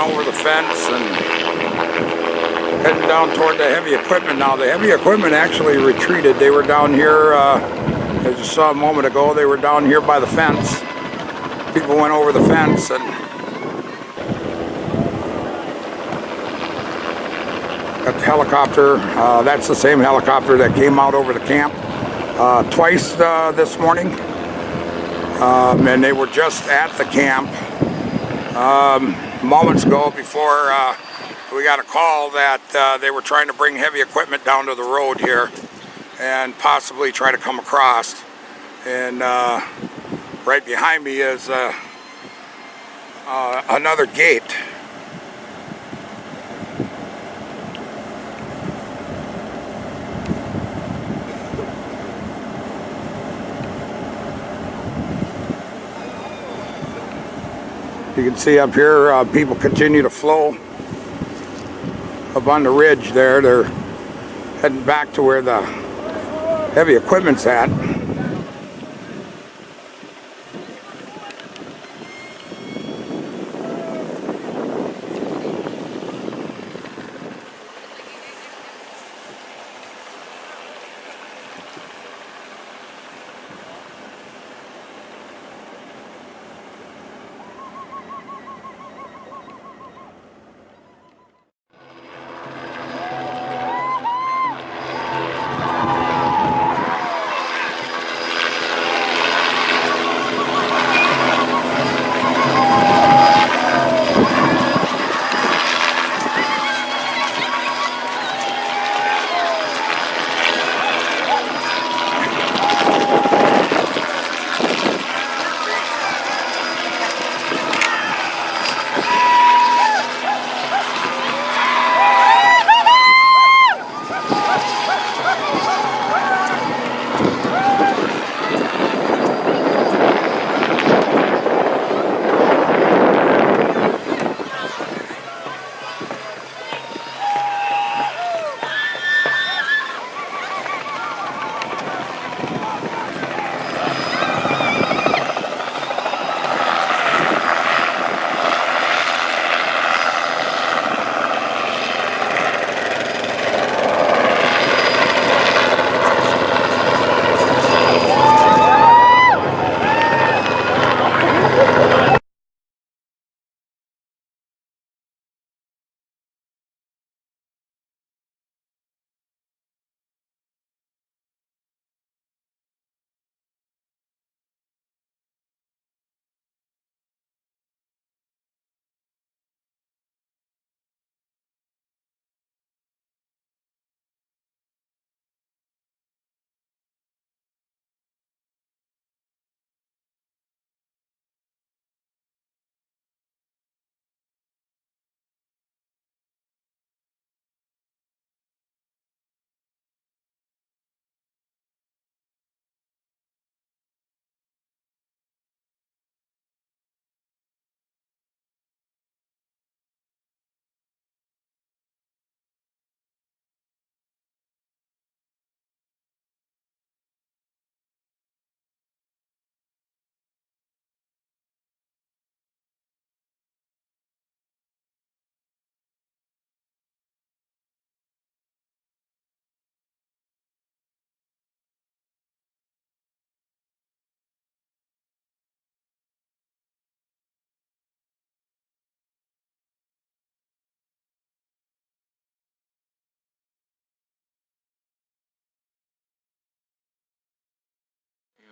over the fence and heading down toward the heavy equipment now. The heavy equipment actually retreated. They were down here, as you saw a moment ago, they were down here by the fence. People went over the fence and got the helicopter. That's the same helicopter that came out over the camp twice this morning. And they were just at the camp moments ago before we got a call that they were trying to bring heavy equipment down to the road here and possibly try to come across. And right behind me is another gate. You can see up here, people continue to flow up on the ridge there. They're heading back to where the heavy equipment's at.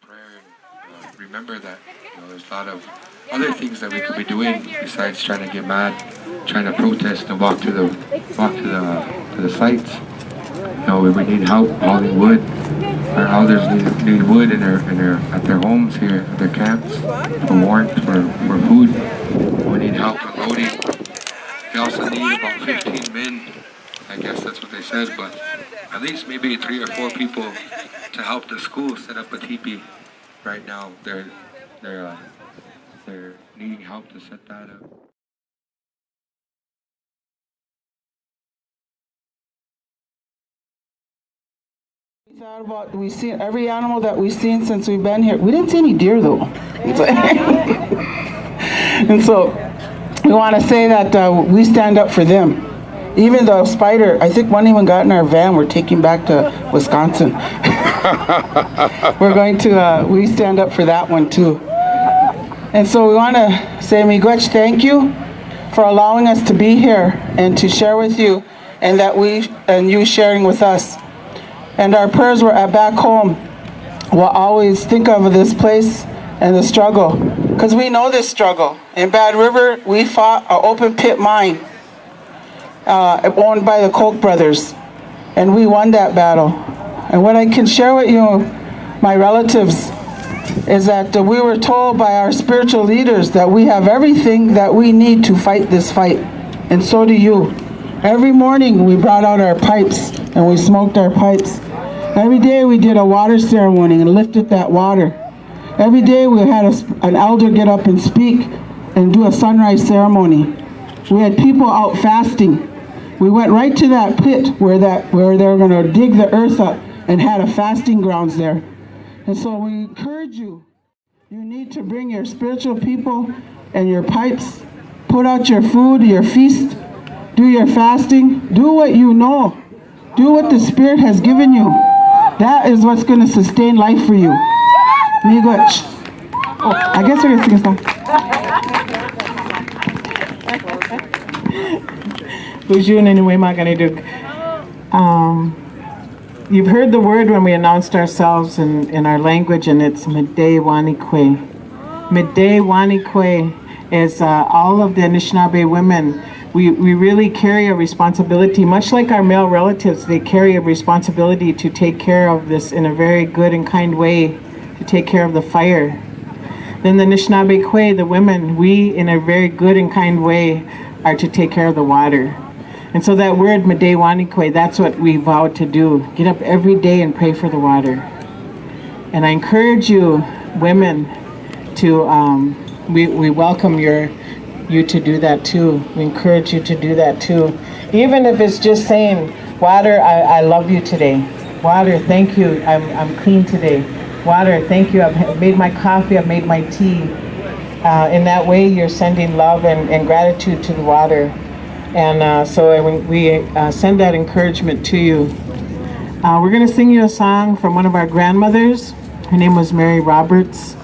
Prayer and remember that there's a lot of other things that we could be doing besides trying to get mad, trying to protest and walk to the sites. We need help hauling wood. Our elders need wood at their homes here, at their camps, for warmth, for food. We need help unloading. We also need about 15 men. I guess that's what they said, but at least maybe 3 or 4 people to help the school set up a teepee. Right now, they're needing help to set that up. We thought about, we've seen every animal that we've seen since we've been here. We didn't see any deer though. And so we want to say that we stand up for them. Even the spider, I think one even got in our van, we're taking back to Wisconsin. We're going to, we stand up for that one too. And so we want to say, Miigwech, thank you for allowing us to be here and to share with you, and that you sharing with us. And our prayers were at back home. We'll always think of this place and the struggle, because we know this struggle. In Bad River, we fought an open pit mine owned by the Koch brothers, and we won that battle. And what I can share with you, my relatives, is that we were told by our spiritual leaders that we have everything that we need to fight this fight, and so do you. Every morning we brought out our pipes and we smoked our pipes. Every day we did a water ceremony and lifted that water. Every day we had an elder get up and speak and do a sunrise ceremony. We had people out fasting. We went right to that pit where they were going to dig the earth up and had a fasting grounds there. And so we encourage you, you need to bring your spiritual people and your pipes, put out your food, your feast, do your fasting, do what you know, do what the Spirit has given you. That is what's going to sustain life for you. Miigwech. Oh, I guess we're going to sing a song. Bujun anyway, Maganiduk. You've heard the word when we announced ourselves in our language, and it's Midday Wanikwe. Midday Wanikwe is all of the Anishinaabe women. We really carry a responsibility, much like our male relatives, they carry a responsibility to take care of this in a very good and kind way, to take care of the fire. Then the Anishinaabe Kwe, the women, we in a very good and kind way are to take care of the water. And so that word, Midday Wanikwe, that's what we vowed to do. Get up every day and pray for the water. And I encourage you, women, to, we welcome you to do that too. We encourage you to do that too. Even if it's just saying, water, I love you today. Water, thank you, I'm clean today. Water, thank you, I've made my coffee, I've made my tea. In that way, you're sending love and gratitude to the water. And so we send that encouragement to you. We're going to sing you a song from one of our grandmothers. Her name was Mary Roberts.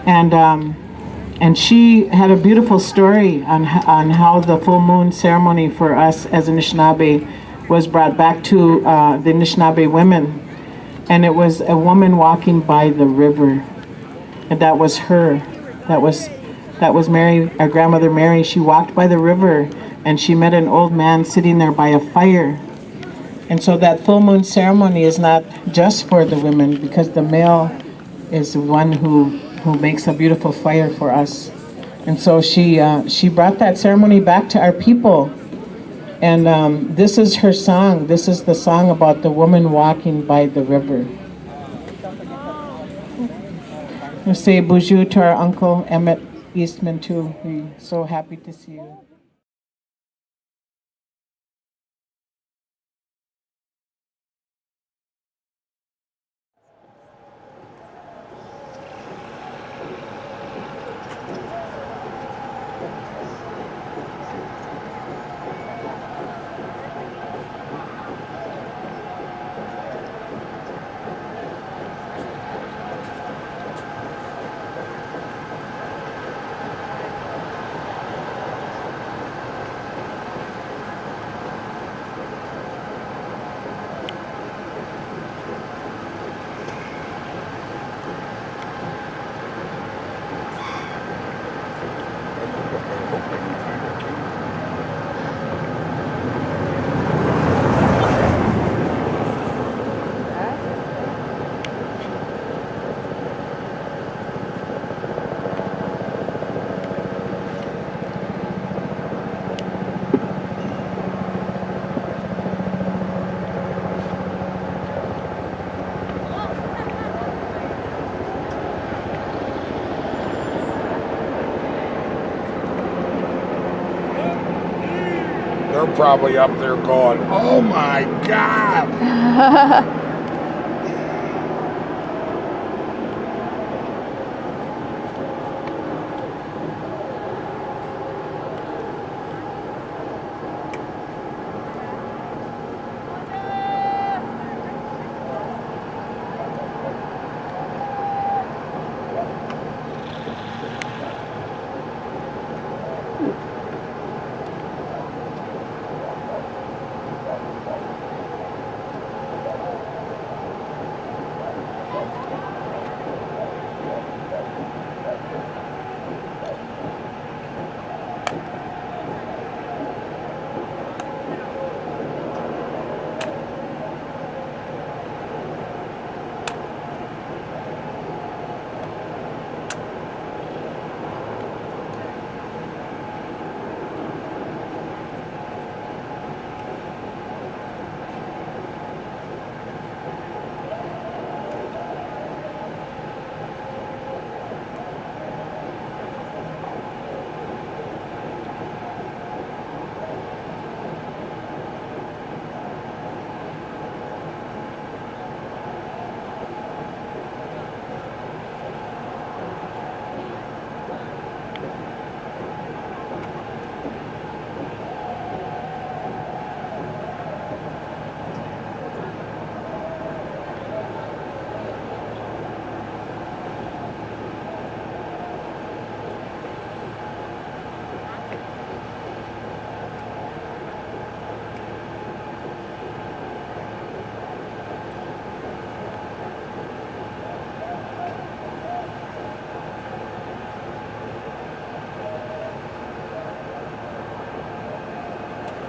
And she had a beautiful story on how the full moon ceremony for us as Anishinaabe was brought back to the Anishinaabe women. And it was a woman walking by the river. And that was her. That was Mary, our grandmother Mary. She walked by the river and she met an old man sitting there by a fire. And so that full moon ceremony is not just for the women, because the male is the one who makes a beautiful fire for us. And so she brought that ceremony back to our people. And this is her song. This is the song about the woman walking by the river. We say Buju to our uncle Emmett Eastman too. We're so happy to see you. They're probably up there going, oh my God.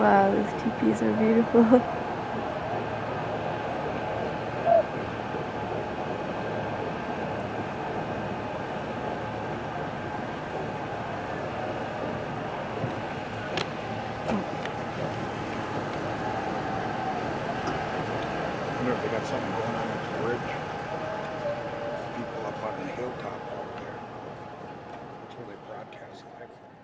Wow, those teepees are beautiful. I wonder if they got something going on at the bridge. People up on the hilltop out there. That's where they broadcast live from.